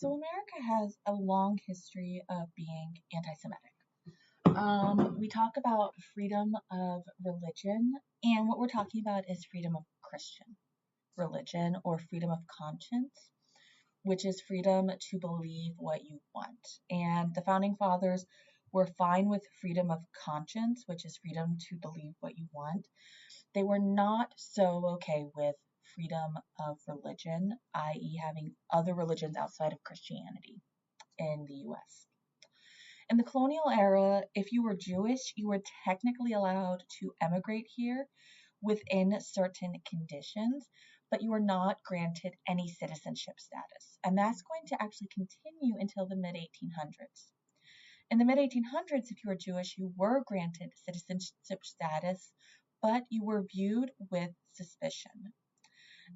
So America has a long history of being anti-Semitic. We talk about freedom of religion, and what we're talking about is freedom of Christian religion or freedom of conscience, which is freedom to believe what you want. And the founding fathers were fine with freedom of conscience, which is freedom to believe what you want. They were not so okay with freedom of religion, i.e., having other religions outside of Christianity in the US. In the colonial era, if you were Jewish, you were technically allowed to emigrate here within certain conditions, but you were not granted any citizenship status. And that's going to actually continue until the mid 1800s. In the mid 1800s, if you were Jewish, you were granted citizenship status, but you were viewed with suspicion.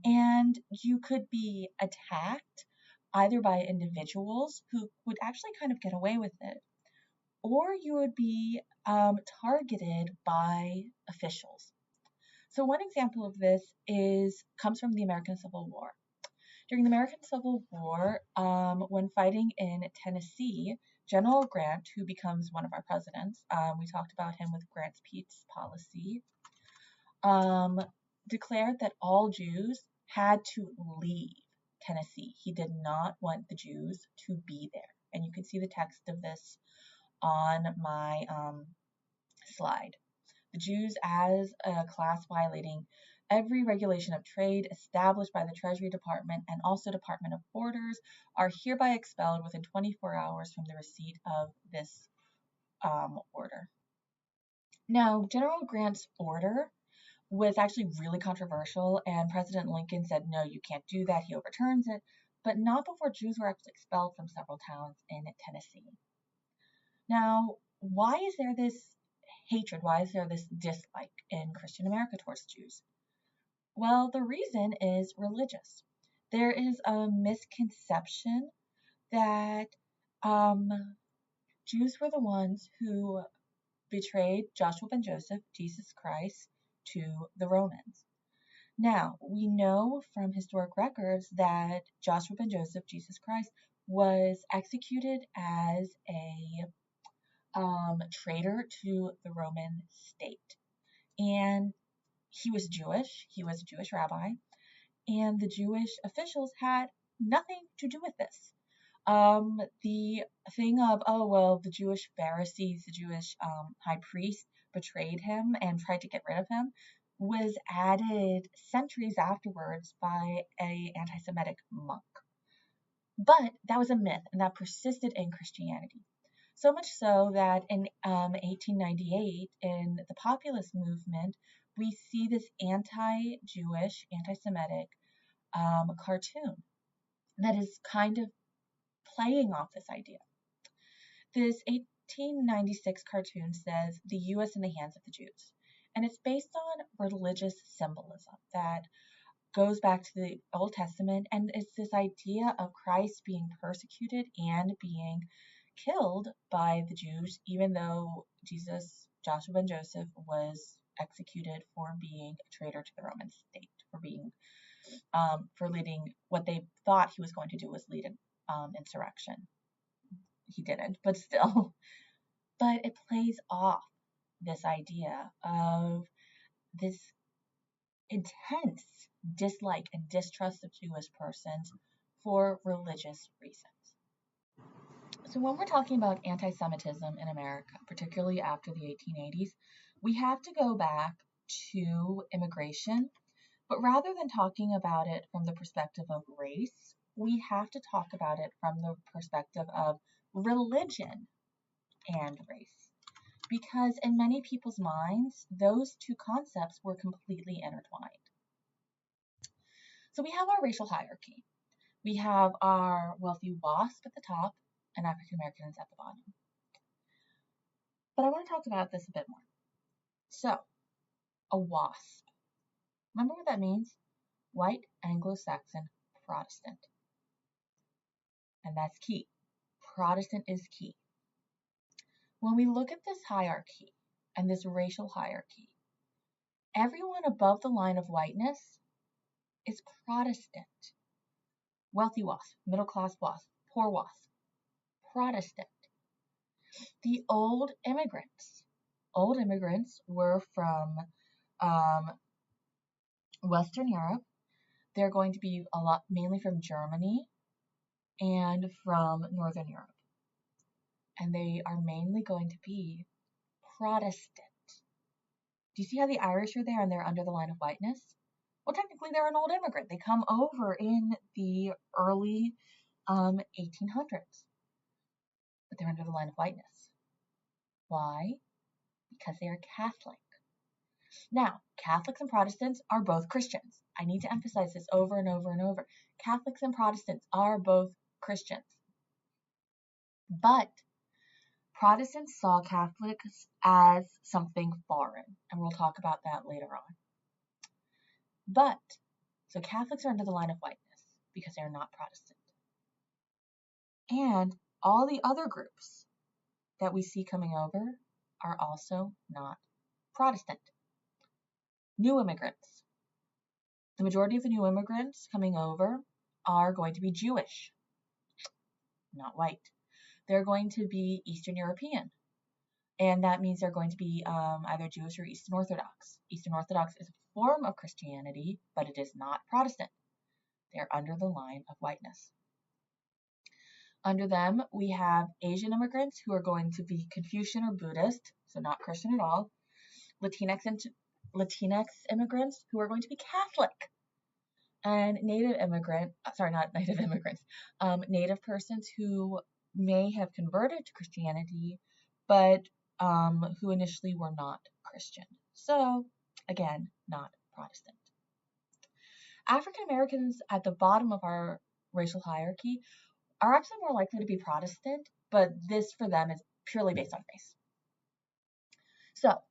And you could be attacked either by individuals who would actually kind of get away with it, or you would be targeted by officials. So one example of this comes from the American Civil War. During the American Civil War, when fighting in Tennessee, General Grant, who becomes one of our presidents, we talked about him with Grant's Peace Policy, declared that all Jews had to leave Tennessee. He did not want the Jews to be there. And you can see the text of this on my slide. The Jews as a class violating every regulation of trade established by the Treasury Department and also Department of Borders are hereby expelled within 24 hours from the receipt of this order. Now, General Grant's order was actually really controversial, and President Lincoln said, no, you can't do that. He overturns it, but not before Jews were actually expelled from several towns in Tennessee. Now, why is there this hatred? Why is there this dislike in Christian America towards Jews? Well, the reason is religious. There is a misconception that Jews were the ones who betrayed Joshua ben Joseph, Jesus Christ, to the Romans. Now, we know from historic records that Joshua ben Joseph, Jesus Christ, was executed as a traitor to the Roman state. And he was Jewish, he was a Jewish rabbi, and the Jewish officials had nothing to do with this. The thing of, oh, well, the Jewish Pharisees, the Jewish high priest betrayed him and tried to get rid of him was added centuries afterwards by an anti-Semitic monk. But that was a myth, and that persisted in Christianity. So much so that in 1898, in the populist movement, we see this anti-Jewish, anti-Semitic cartoon that is kind of playing off this idea. This 1896 cartoon says, "The U.S. in the hands of the Jews." And it's based on religious symbolism that goes back to the Old Testament, and it's this idea of Christ being persecuted and being killed by the Jews, even though Joshua ben Joseph, was executed for being a traitor to the Roman state, for leading what they thought he was going to do was lead an insurrection. He didn't, but still. But it plays off this idea of this intense dislike and distrust of Jewish persons for religious reasons. So when we're talking about anti-Semitism in America, particularly after the 1880s, we have to go back to immigration, but rather than talking about it from the perspective of race, we have to talk about it from the perspective of religion and race. Because in many people's minds, those two concepts were completely intertwined. So we have our racial hierarchy. We have our wealthy WASP at the top and African Americans at the bottom. But I want to talk about this a bit more. So, a WASP. Remember what that means? White Anglo-Saxon Protestant. And that's key. Protestant is key. When we look at this hierarchy and this racial hierarchy, everyone above the line of whiteness is Protestant. Wealthy WASP, middle class WASP, Poor wasp. Protestant. The old immigrants. Old immigrants were from Western Europe. They're going to be a lot mainly from Germany and from Northern Europe. And they are mainly going to be Protestant. Do you see how the Irish are there and they're under the line of whiteness? Well, technically they're an old immigrant. They come over in the early 1800s, but they're under the line of whiteness. Why? Because they are Catholic. Now, Catholics and Protestants are both Christians. I need to emphasize this over and over and over. Catholics and Protestants are both Christians. But Protestants saw Catholics as something foreign, and we'll talk about that later on. But, so Catholics are under the line of whiteness because they are not Protestant. And all the other groups that we see coming over are also not Protestant. New immigrants. The majority of the new immigrants coming over are going to be Jewish, not white. They're going to be Eastern European, and that means they're going to be either Jewish or Eastern Orthodox. Eastern Orthodox is a form of Christianity, but it is not Protestant. They're under the line of whiteness. Under them, we have Asian immigrants who are going to be Confucian or Buddhist, so not Christian at all. Latinx immigrants who are going to be Catholic. And Native persons who may have converted to Christianity, but who initially were not Christian. So, again, not Protestant. African Americans at the bottom of our racial hierarchy are actually more likely to be Protestant, but this for them is purely based on race. So,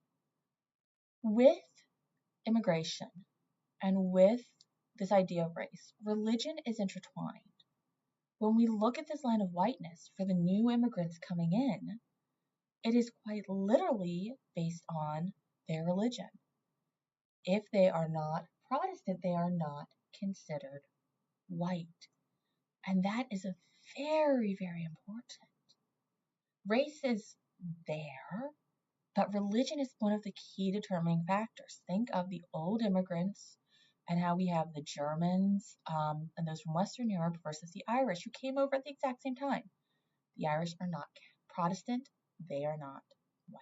with immigration and with this idea of race, religion is intertwined. When we look at this line of whiteness for the new immigrants coming in, it is quite literally based on their religion. If they are not Protestant, they are not considered white. And that is a very, very important. Race is there, but religion is one of the key determining factors. Think of the old immigrants and how we have the Germans and those from Western Europe versus the Irish who came over at the exact same time. The Irish are not Protestant, they are not white.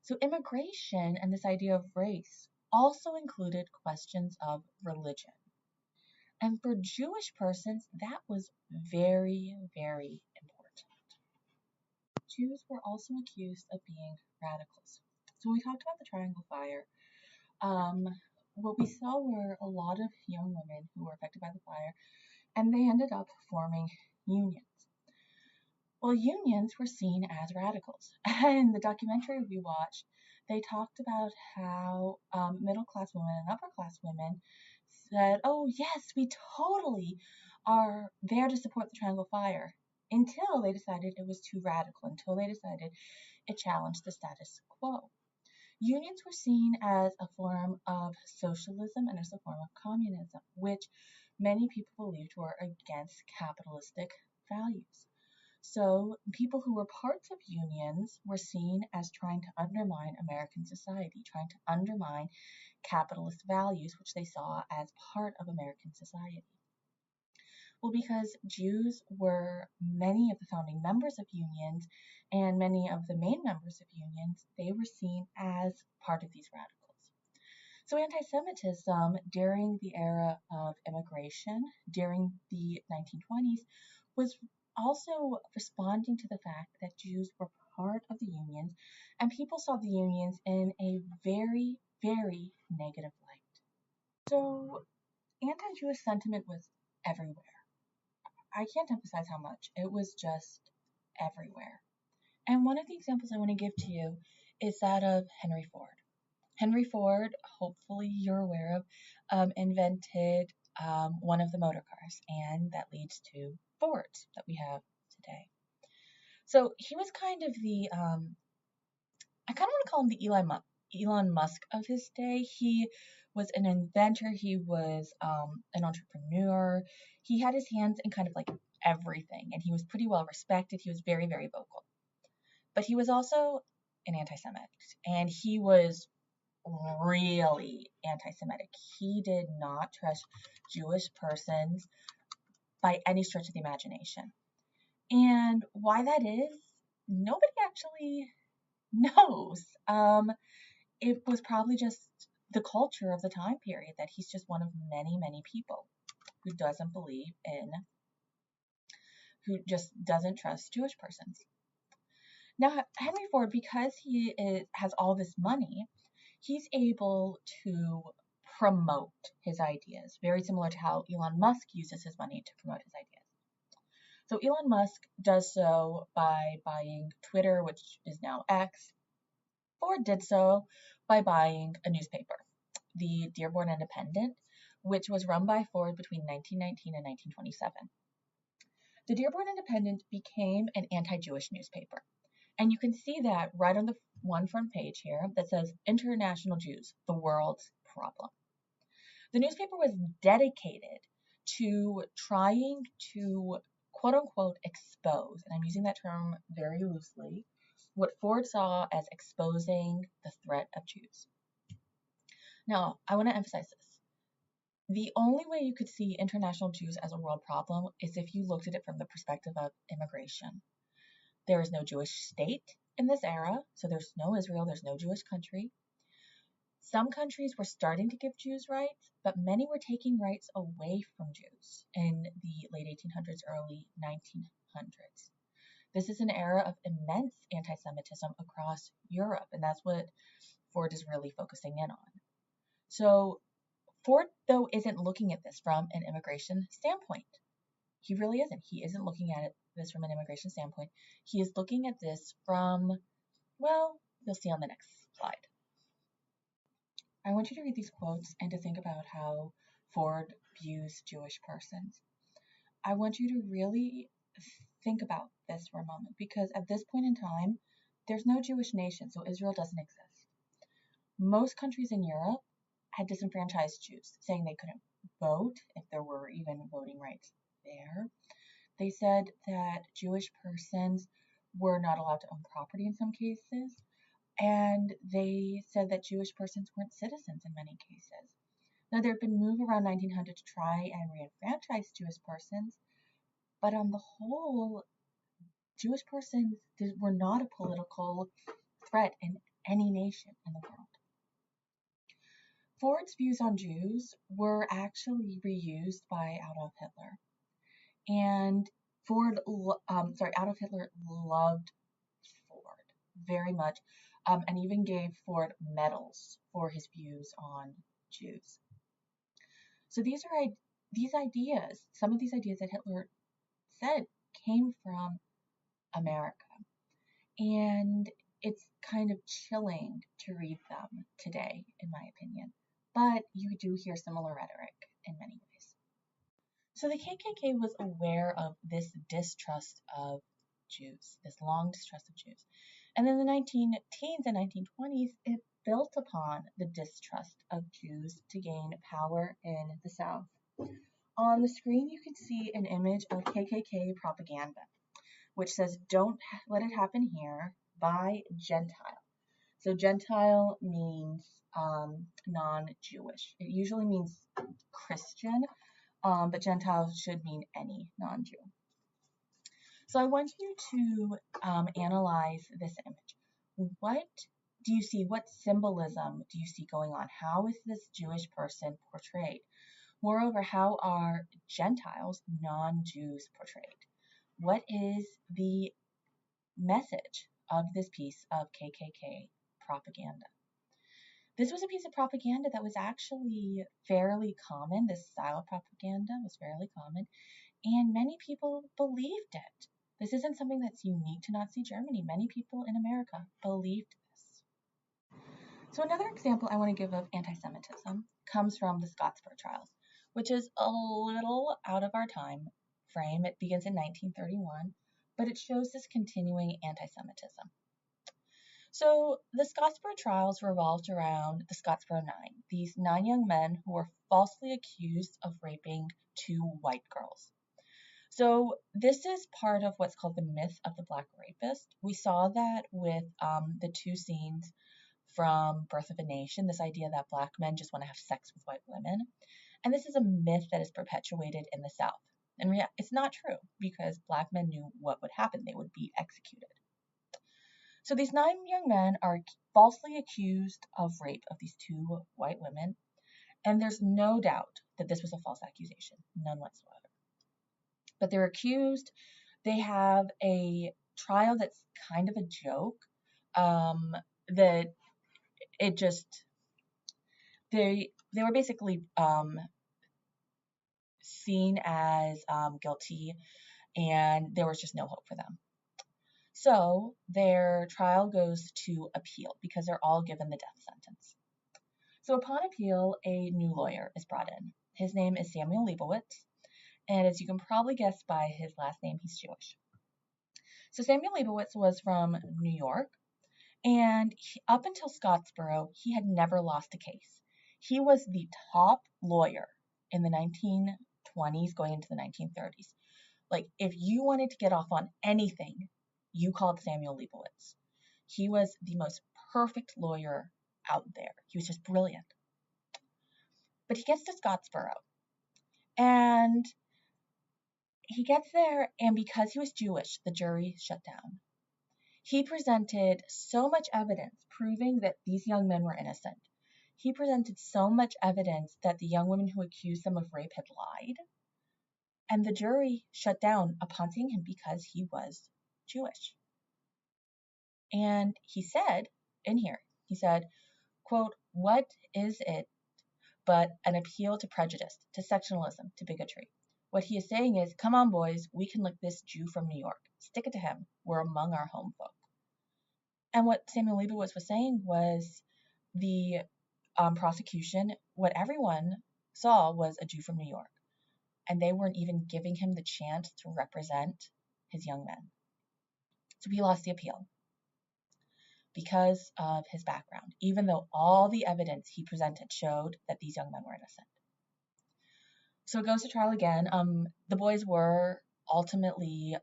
So immigration and this idea of race also included questions of religion. And for Jewish persons, that was very, very important. Jews were also accused of being radicals. So when we talked about the Triangle Fire, what we saw were a lot of young women who were affected by the fire, and they ended up forming unions. Well, unions were seen as radicals. And the documentary we watched, they talked about how middle-class women and upper-class women said, oh, yes, we totally are there to support the Triangle Fire, until they decided it was too radical, until they decided it challenged the status quo. Unions were seen as a form of socialism and as a form of communism, which many people believed were against capitalistic values. So people who were parts of unions were seen as trying to undermine American society, trying to undermine capitalist values, which they saw as part of American society. Well, because Jews were many of the founding members of unions and many of the main members of unions, they were seen as part of these radicals. So anti-Semitism during the era of immigration, during the 1920s, was also responding to the fact that Jews were part of the unions, and people saw the unions in a very, very negative light. So anti-Jewish sentiment was everywhere. I can't emphasize how much. It was just everywhere. And one of the examples I want to give to you is that of Henry Ford. Henry Ford, hopefully you're aware of, invented one of the motor cars, and that leads to Fords that we have today. So he was kind of the, I kind of want to call him the Elon Musk of his day. He was an inventor, he was an entrepreneur. He had his hands in kind of like everything, and he was pretty well respected. He was very, very vocal. But he was also an anti-Semite, and he was really anti-Semitic. He did not trust Jewish persons by any stretch of the imagination. And why that is, nobody actually knows. It was probably just the culture of the time period that he's just one of many, many people who doesn't believe in, who just doesn't trust Jewish persons. Now, Henry Ford, because has all this money, he's able to promote his ideas, very similar to how Elon Musk uses his money to promote his ideas. So Elon Musk does so by buying Twitter, which is now X. Ford did so by buying a newspaper, the Dearborn Independent, which was run by Ford between 1919 and 1927. The Dearborn Independent became an anti-Jewish newspaper. And you can see that right on the one front page here that says International Jews, the World's Problem. The newspaper was dedicated to trying to quote unquote expose, and I'm using that term very loosely, what Ford saw as exposing the threat of Jews. Now, I want to emphasize this. The only way you could see international Jews as a world problem is if you looked at it from the perspective of immigration. There is no Jewish state in this era, so there's no Israel, there's no Jewish country. Some countries were starting to give Jews rights, but many were taking rights away from Jews in the late 1800s, early 1900s. This is an era of immense anti-Semitism across Europe, and that's what Ford is really focusing in on. So Ford, though, isn't looking at this from an immigration standpoint. He really isn't. He isn't looking at this from an immigration standpoint. He is looking at this from, well, you'll see on the next slide. I want you to read these quotes and to think about how Ford views Jewish persons. I want you to really think about this for a moment, because at this point in time, there's no Jewish nation, so Israel doesn't exist. Most countries in Europe had disenfranchised Jews, saying they couldn't vote if there were even voting rights there. They said that Jewish persons were not allowed to own property in some cases, and they said that Jewish persons weren't citizens in many cases. Now, there had been move around 1900 to try and re-enfranchise Jewish persons, but on the whole, Jewish persons were not a political threat in any nation in the world. Ford's views on Jews were actually reused by Adolf Hitler. And Adolf Hitler loved Ford very much, and even gave Ford medals for his views on Jews. So these ideas, some of these ideas that Hitler said came from America. And it's kind of chilling to read them today, in my opinion. But you do hear similar rhetoric in many ways. So the KKK was aware of this distrust of Jews, this long distrust of Jews. And in the 19-teens and 1920s, it built upon the distrust of Jews to gain power in the South. On the screen, you can see an image of KKK propaganda, which says, "Don't let it happen here," by Gentile. So Gentile means non-Jewish. It usually means Christian, but Gentile should mean any non-Jew. So I want you to analyze this image. What do you see? What symbolism do you see going on? How is this Jewish person portrayed? Moreover, how are Gentiles, non-Jews, portrayed? What is the message of this piece of KKK propaganda? This was a piece of propaganda that was actually fairly common. This style of propaganda was fairly common, and many people believed it. This isn't something that's unique to Nazi Germany. Many people in America believed this. So another example I want to give of anti-Semitism comes from the Scottsboro trials, which is a little out of our time frame. It begins in 1931, but it shows this continuing anti-Semitism. So the Scottsboro trials revolved around the Scottsboro Nine, these 9 young men who were falsely accused of raping 2 white girls. So this is part of what's called the myth of the Black rapist. We saw that with the two scenes from Birth of a Nation, this idea that Black men just want to have sex with white women. And this is a myth that is perpetuated in the South. And it's not true, because Black men knew what would happen. They would be executed. So these 9 young men are falsely accused of rape of these 2 white women. And there's no doubt that this was a false accusation, none whatsoever. But they're accused. They have a trial that's kind of a joke. That it just they were basically seen as guilty, and there was just no hope for them. So their trial goes to appeal because they're all given the death sentence. So upon appeal, a new lawyer is brought in. His name is Samuel Leibowitz, and as you can probably guess by his last name, he's Jewish. So Samuel Leibowitz was from New York, and up until Scottsboro, he had never lost a case. He was the top lawyer in the 1920s going into the 1930s. Like, if you wanted to get off on anything, you called Samuel Leibowitz. He was the most perfect lawyer out there. He was just brilliant. But he gets to Scottsboro, and he gets there, and because he was Jewish, the jury shut down. He presented so much evidence proving that these young men were innocent. He presented so much evidence that the young women who accused them of rape had lied. And the jury shut down upon seeing him because he was Jewish. And he said in here, he said, quote, "What is it but an appeal to prejudice, to sectionalism, to bigotry? What he is saying is, come on, boys, we can lick this Jew from New York. Stick it to him. We're among our home folk." And what Samuel Leibowitz was saying was the prosecution, what everyone saw was a Jew from New York. And they weren't even giving him the chance to represent his young men. So he lost the appeal because of his background, even though all the evidence he presented showed that these young men were innocent. So it goes to trial again. The boys were ultimately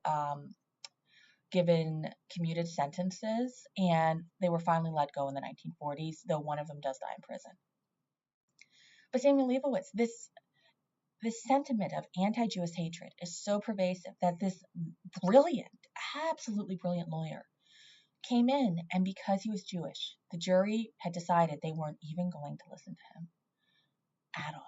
given commuted sentences, and they were finally let go in the 1940s, though one of them does die in prison. But Samuel Leibowitz, this sentiment of anti-Jewish hatred is so pervasive that this brilliant, absolutely brilliant lawyer came in, and because he was Jewish, the jury had decided they weren't even going to listen to him at all.